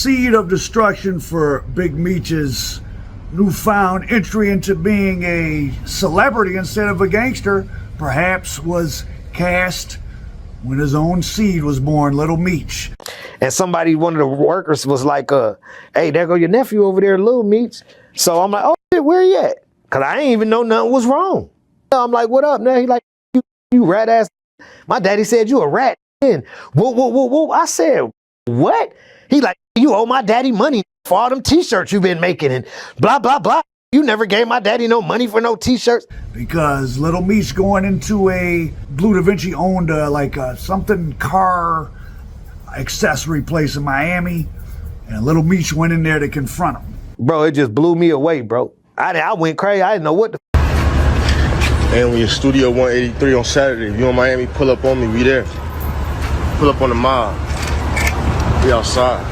Seed of destruction for Big Meech's newfound entry into being a celebrity instead of a gangster perhaps was cast when his own seed was born, Little Meech. And somebody, one of the workers was like, hey, there go your nephew over there, Little Meech. So I'm like, oh shit, where he at? Cause I ain't even know nothing was wrong. I'm like, what up now? He like, you rat ass. My daddy said you a rat. Whoa. I said, what? He like, you owe my daddy money for all them t-shirts you've been making and blah, blah, blah. You never gave my daddy no money for no t-shirts. Because Little Meech going into a Blue Da Vinci owned something car accessory place in Miami, and Little Meech went in there to confront him. Bro, it just blew me away, bro. I went crazy. I didn't know what the And when you're Studio 183 on Saturday, if you in Miami, pull up on me, we there. Pull up on the mob. We outside.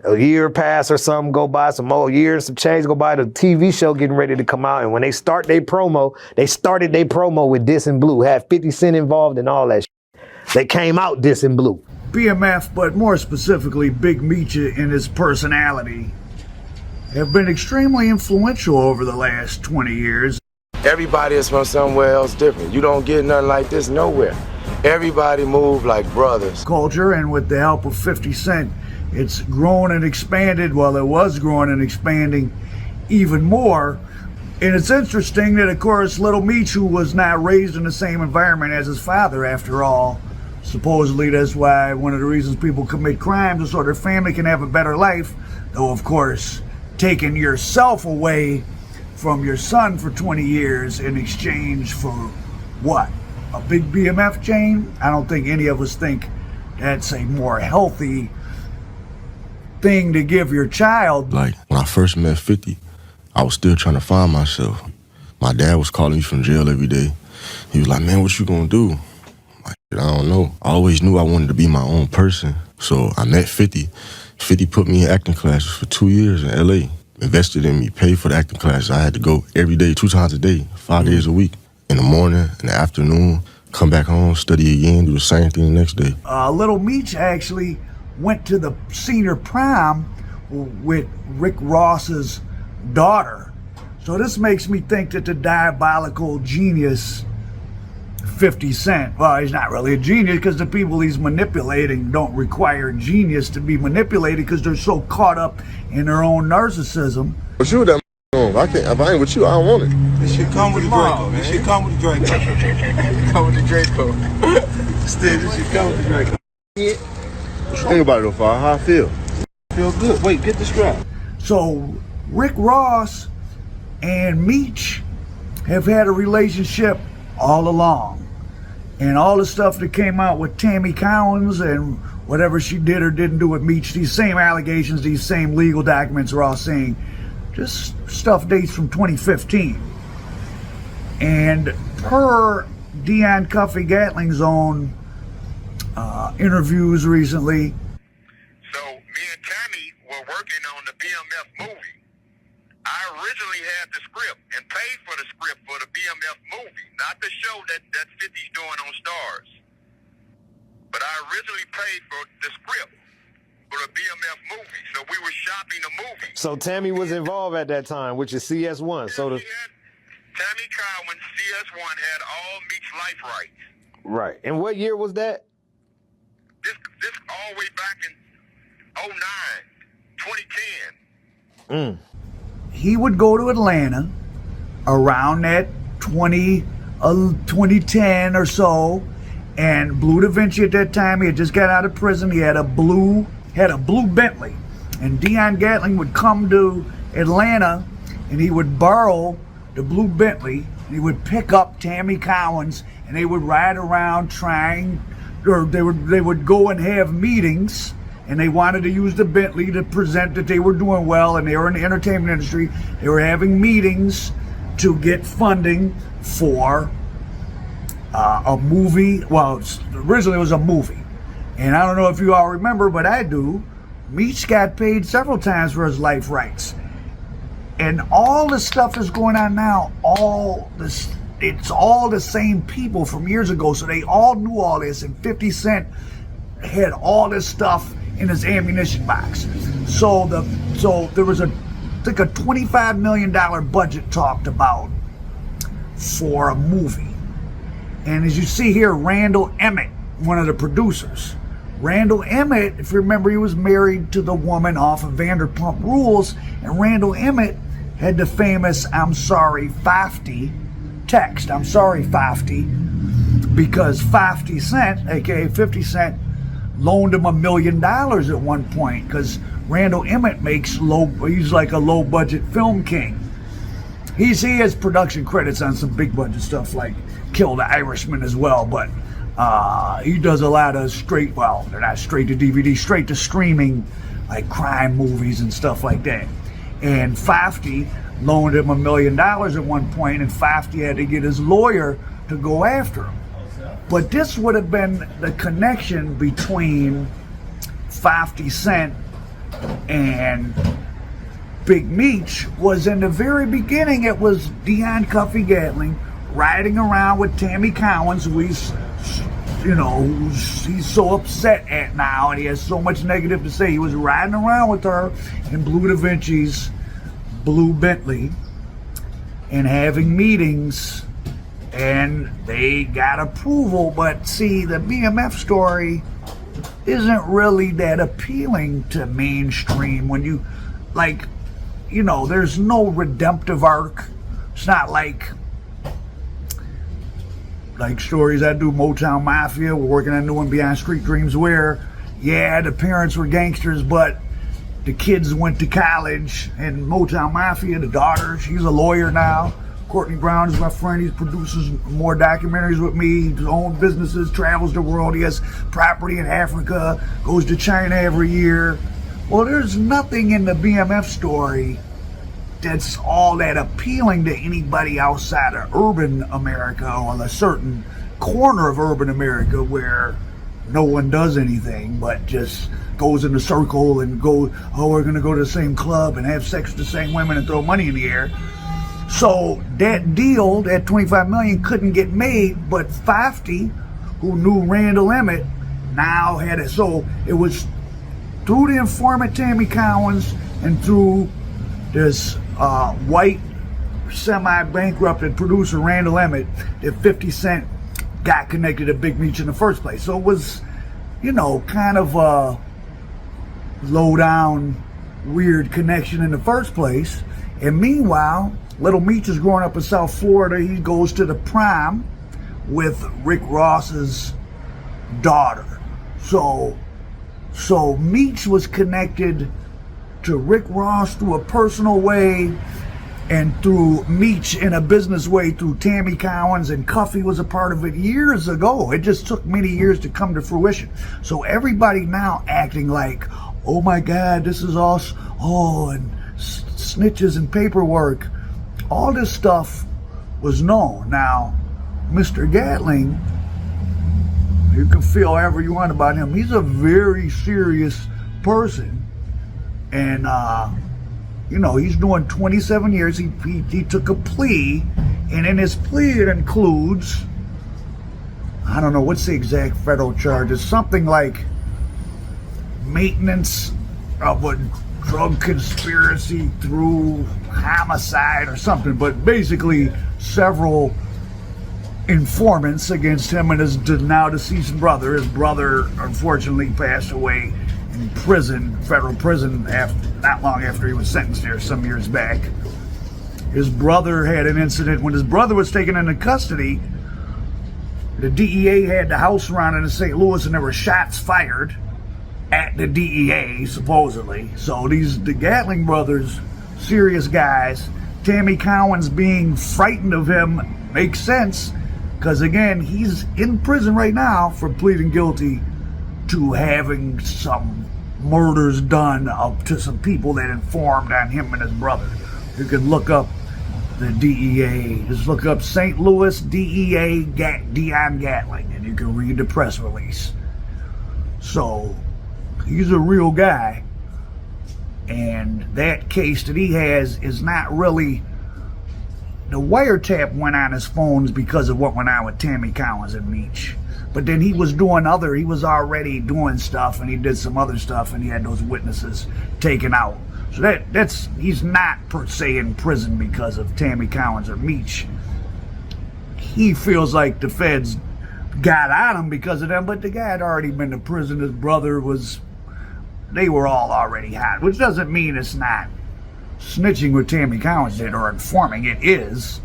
A year pass or something go by, some more years, some change go by, the TV show getting ready to come out, and when they start their promo, they started their promo with Dissing Blue, had 50 Cent involved and all that shit. They came out Dissing Blue. BMF, but more specifically Big Meech and his personality, have been extremely influential over the last 20 years. Everybody is from somewhere else different. You don't get nothing like this nowhere. Everybody move like brothers. Culture, and with the help of 50 Cent, it's grown and expanded. Well, it was growing and expanding even more. And it's interesting that, of course, Little Meech, who was not raised in the same environment as his father, after all, supposedly that's why one of the reasons people commit crimes is so their family can have a better life, though, of course, taking yourself away from your son for 20 years in exchange for what? A big BMF chain? I don't think any of us think that's a more healthy thing to give your child. Like, when I first met 50, I was still trying to find myself. My dad was calling me from jail every day. He was like, man, what you gonna do? Like, I don't know. I always knew I wanted to be my own person. So I met 50. 50 put me in acting classes for 2 years in LA. Invested in me, paid for the acting classes. I had to go every day, 2 times a day, 5 days a week. In the morning, in the afternoon, come back home, study again, do the same thing the next day. Little Meech actually went to the senior prom with Rick Ross's daughter. So this makes me think that the diabolical genius 50 Cent, well, he's not really a genius because the people he's manipulating don't require genius to be manipulated because they're so caught up in their own narcissism. But you that on. If I ain't with you, I don't want it. This shit come with the Draco. This shit come with the Draco. Come with the Draco. Still, this shit come with the Draco. What you think about it, though, Fire? How I feel? Feel good. Wait, get the strap. So Rick Ross and Meech have had a relationship all along. And all the stuff that came out with Tammy Cowens and whatever she did or didn't do with Meech, these same allegations, these same legal documents are all saying just stuff dates from 2015. And per Dion Cuffy Gatling's own interviews recently. So me and Tammy were working on the BMF movie. I originally had the script and paid for the script for the BMF movie, not the show that 50's doing on Stars. But I originally paid for the script for the BMF movie, so we were shopping the movie. So Tammy was involved at that time, which is CS1. So Tammy Cowens, CS1, had all Meech's life rights. Right. And what year was that? This all the way back in 2009, 2010. He would go to Atlanta around that 2010 or so, and Blue Da Vinci at that time, he had just got out of prison. He had a blue Bentley, and Dion Gatling would come to Atlanta and he would borrow the blue Bentley and he would pick up Tammy Cowens and they would ride around they would go and have meetings, and they wanted to use the Bentley to present that they were doing well and they were in the entertainment industry. They were having meetings to get funding for a movie. Well, originally it was a movie. And I don't know if you all remember, but I do. Meech got paid several times for his life rights. And all the stuff that's going on now, it's all the same people from years ago. So they all knew all this. And 50 Cent had all this stuff in his ammunition box. So there was I think a $25 million budget talked about for a movie. And as you see here, Randall Emmett, one of the producers. Randall Emmett, if you remember, he was married to the woman off of Vanderpump Rules, and Randall Emmett had the famous "I'm sorry, 50" text. I'm sorry, 50, because 50 Cent, aka 50 Cent, loaned him $1 million at one point, because Randall Emmett makes he's like a low budget film king. He has production credits on some big budget stuff like Kill the Irishman as well, but he does a lot of they're not straight to DVD, straight to streaming, like crime movies and stuff like that. And 50 loaned him $1 million at one point, and 50 had to get his lawyer to go after him. But this would have been the connection between 50 Cent and Big Meech. Was in the very beginning, it was Dion Cuffy Gatling riding around with Tammy Cowens, who he's so upset at now, and he has so much negative to say. He was riding around with her in Blue Da Vinci's blue Bentley and having meetings, and they got approval. But see, the BMF story isn't really that appealing to mainstream. When you, there's no redemptive arc. It's not like stories I do, Motown Mafia. We're working on a new one, Beyond Street Dreams, where, yeah, the parents were gangsters, but the kids went to college. And Motown Mafia, the daughter, she's a lawyer now. Courtney Brown is my friend. He produces more documentaries with me. He owns businesses, travels the world. He has property in Africa, goes to China every year. Well, there's nothing in the BMF story that's all that appealing to anybody outside of urban America, or a certain corner of urban America where no one does anything but just goes in a circle and we're going to go to the same club and have sex with the same women and throw money in the air. So that deal, that $25 million, couldn't get made, but 50, who knew Randall Emmett, now had it. So it was through the informant Tammy Cowens and through this white, semi-bankrupted producer Randall Emmett that 50 Cent got connected to Big Meech in the first place. So it was, kind of a low-down, weird connection in the first place. And meanwhile, little Meech is growing up in South Florida. He goes to the prom with Rick Ross's daughter. So Meech was connected to Rick Ross through a personal way, and through Meech in a business way through Tammy Cowens, and Cuffy was a part of it years ago. It just took many years to come to fruition. So everybody now acting like, oh my God, this is all, and snitches and paperwork. All this stuff was known. Now, Mr. Gatling, you can feel however you want about him. He's a very serious person. And, he's doing 27 years. He took a plea, and in his plea it includes, I don't know, what's the exact federal charge? It's something like maintenance of a drug conspiracy through homicide or something, but basically several informants against him and his now deceased brother. His brother unfortunately passed away in prison, federal prison, not long after he was sentenced there some years back. His brother had an incident when his brother was taken into custody. The DEA had the house surrounded in St. Louis, and there were shots fired at the DEA, supposedly. So the Gatling brothers, serious guys. Tammy Cowens being frightened of him makes sense, because again, he's in prison right now for pleading guilty to having some murders done up to some people that informed on him and his brother. You can look up the DEA. Just look up St. Louis DEA Dion Gatling, and you can read the press release. So he's a real guy, and that case that he has is not really. The wiretap went on his phones because of what went on with Tammy Cowens and Meech. But then he was already doing stuff, and he did some other stuff, and he had those witnesses taken out. So he's not per se in prison because of Tammy Cowens or Meech. He feels like the feds got at him because of them, but the guy had already been to prison. His brother they were all already hot, which doesn't mean it's not snitching what Tammy Cowens did or informing. It is.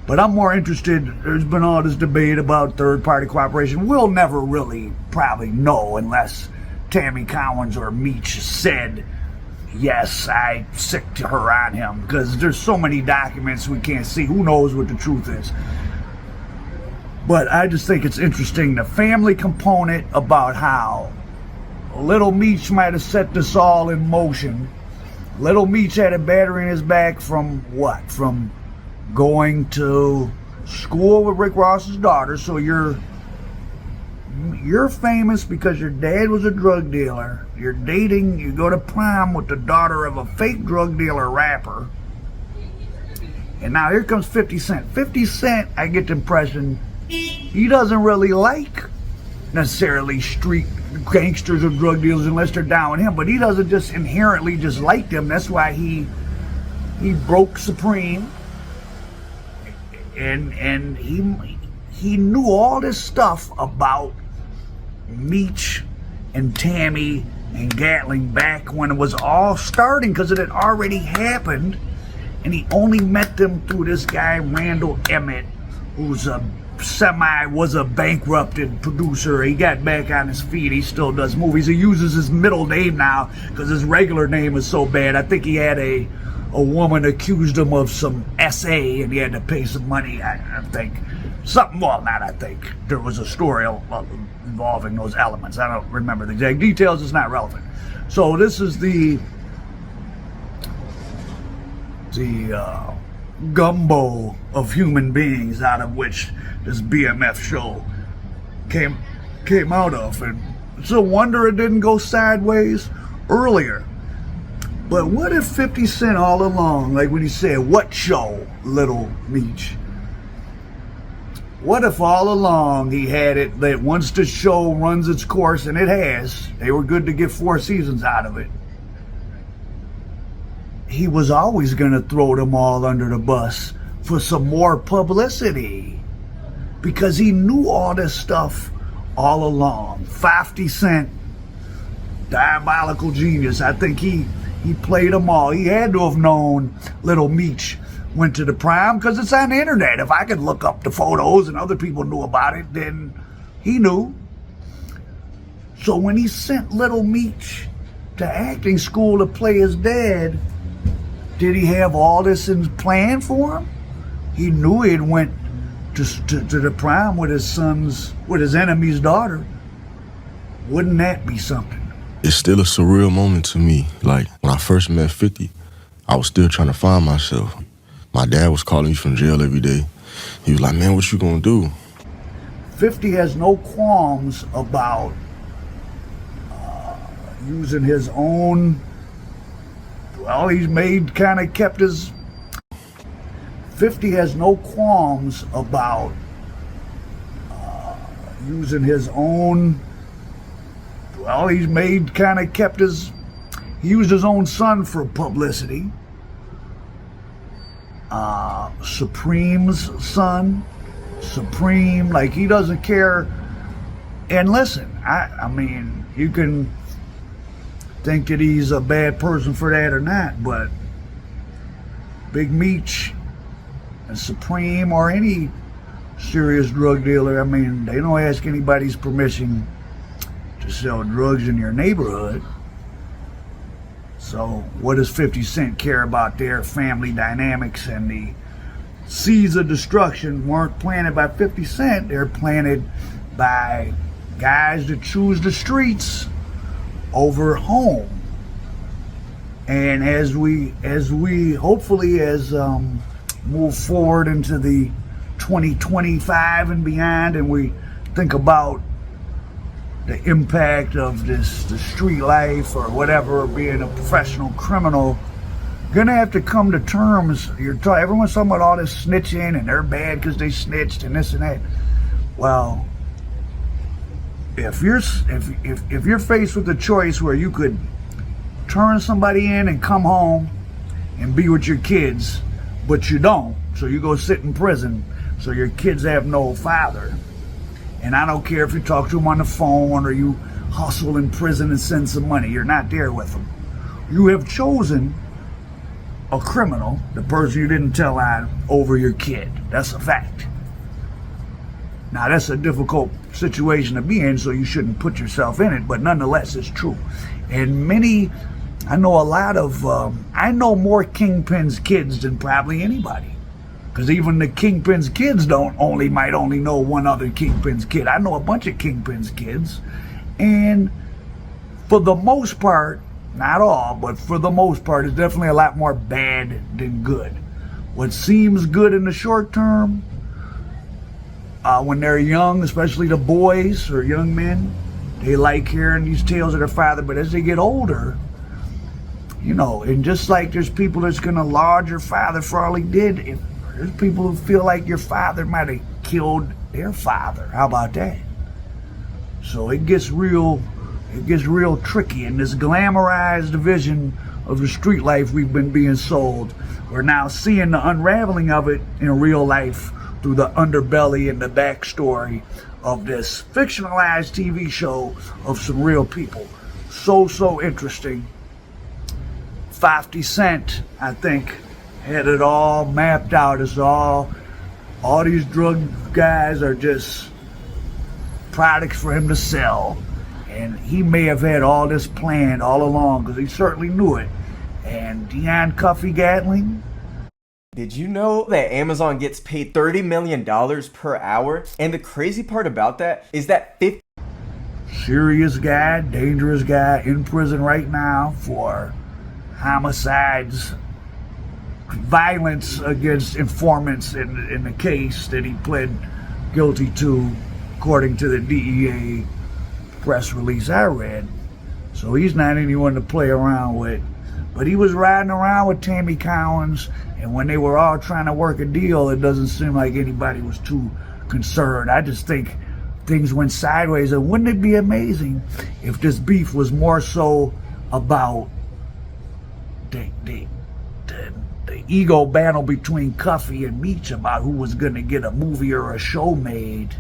But I'm more interested, there's been all this debate about third-party cooperation. We'll never really probably know unless Tammy Cowens or Meech said, yes, I sicked her on him, because there's so many documents we can't see. Who knows what the truth is? But I just think it's interesting, the family component about how Little Meech might have set this all in motion. Little Meech had a battery in his back from what? From going to school with Rick Ross's daughter. So you're famous because your dad was a drug dealer. You go to prom with the daughter of a fake drug dealer rapper. And now here comes 50 Cent. 50 Cent, I get the impression, he doesn't really like necessarily street gangsters or drug dealers unless they're down with him, but he doesn't just inherently just like them. That's why he broke Supreme, and he knew all this stuff about Meech and Tammy and Gatling back when it was all starting, because it had already happened, and he only met them through this guy Randall Emmett, who's was a bankrupted producer. He got back on his feet. He still does movies. He uses his middle name now because his regular name is so bad. I think he had a woman accused him of some SA, and he had to pay some money. I think something. Well, not I think. There was a story involving those elements. I don't remember the exact details. It's not relevant. So this is the gumbo of human beings out of which this BMF show came out of, and it's a wonder it didn't go sideways earlier. But what if 50 Cent all along, like when he said, "What show, Little Meech?" What if all along he had it that once the show runs its course, and it has, they were good to get 4 seasons out of it, he was always going to throw them all under the bus for some more publicity, because he knew all this stuff all along. 50 Cent, diabolical genius. I think he played them all. He had to have known Little Meech went to the prom, because it's on the internet. If I could look up the photos and other people knew about it, then he knew. So when he sent Little Meech to acting school to play his dad, did he have all this in plan for him? He knew he had went to the prom with his enemy's daughter. Wouldn't that be something? It's still a surreal moment to me. Like, when I first met 50, I was still trying to find myself. My dad was calling me from jail every day. He was like, "Man, what you gonna do?" 50 has no qualms about using his own. Well, 50 has no qualms about using his own. Well, he used his own son for publicity. Supreme's son, Supreme, like, he doesn't care. And listen, I mean, you can think that he's a bad person for that or not, but Big Meech and Supreme or any serious drug dealer, I mean, they don't ask anybody's permission to sell drugs in your neighborhood. So what does 50 Cent care about their family dynamics? And the seeds of destruction weren't planted by 50 Cent. They're planted by guys that choose the streets over home. And as we hopefully move forward into the 2025 and beyond, and we think about the impact of the street life or whatever, or being a professional criminal, gonna have to come to terms. Everyone's talking about all this snitching and they're bad because they snitched and this and that. Well, if you're faced with a choice where you could turn somebody in and come home and be with your kids, but you don't, so you go sit in prison, so your kids have no father. And I don't care if you talk to them on the phone or you hustle in prison and send some money, you're not there with them. You have chosen a criminal, the person you didn't tell on, over your kid. That's a fact. Now, that's a difficult situation to be in, so you shouldn't put yourself in it, but nonetheless, it's true. And I know a lot of, I know more Kingpin's kids than probably anybody. Because even the Kingpin's kids might only know one other Kingpin's kid. I know a bunch of Kingpin's kids. And for the most part, not all, but for the most part, it's definitely a lot more bad than good. What seems good in the short term, when they're young, especially the boys or young men, they like hearing these tales of their father. But as they get older, and just like there's people that's going to laud your father for all he did, there's people who feel like your father might have killed their father. How about that? So it gets real tricky in this glamorized vision of the street life we've been being sold. We're now seeing the unraveling of it in real life through the underbelly and the backstory of this fictionalized TV show of some real people. So interesting. 50 Cent, I think, had it all mapped out as all these drug guys are just products for him to sell. And he may have had all this planned all along, because he certainly knew it. And Dion Cuffy Gatling. Did you know that Amazon gets paid $30 million per hour? And the crazy part about that is that serious guy, dangerous guy, in prison right now for homicides, violence against informants in the case that he pled guilty to, according to the DEA press release I read. So he's not anyone to play around with. But he was riding around with Tammy Collins, and when they were all trying to work a deal, it doesn't seem like anybody was too concerned. I just think things went sideways. And wouldn't it be amazing if this beef was more so about the ego battle between Cuffy and Meech about who was going to get a movie or a show made?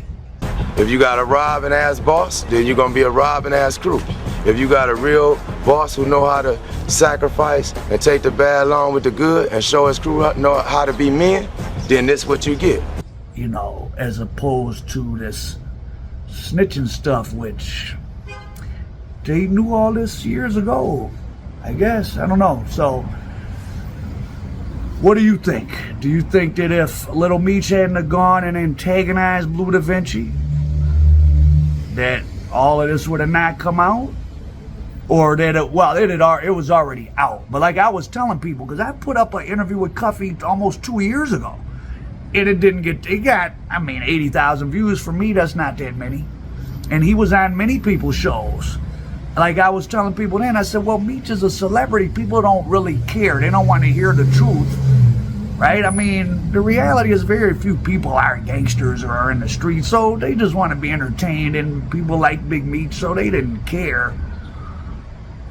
If you got a robbing ass boss, then you're gonna be a robbing ass crew. If you got a real boss who know how to sacrifice and take the bad along with the good and show his crew know how to be men, then this what you get. As opposed to this snitching stuff, which they knew all this years ago, I guess. I don't know. So what do you think? Do you think that if Little Meech hadn't have gone and antagonized Blue Da Vinci, that all of this would have not come out? Or that it was already out? But like I was telling people, because I put up an interview with Cuffy almost 2 years ago, and it got 80,000 views. For me, that's not that many. And he was on many people's shows. Like I was telling people then, I said, well, Meech is a celebrity. People don't really care. They don't want to hear the truth, right? The reality is very few people are gangsters or are in the streets, so they just want to be entertained, and people like Big Meech, so they didn't care.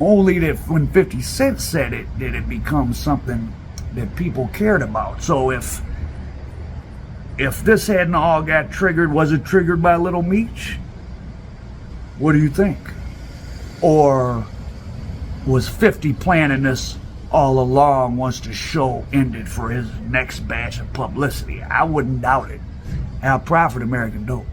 Only that when 50 Cent said it, did it become something that people cared about. So if this hadn't all got triggered, was it triggered by Little Meech? What do you think? Or was 50 planning this all along once the show ended for his next batch of publicity? I wouldn't doubt it. Al Prophet, American Dope.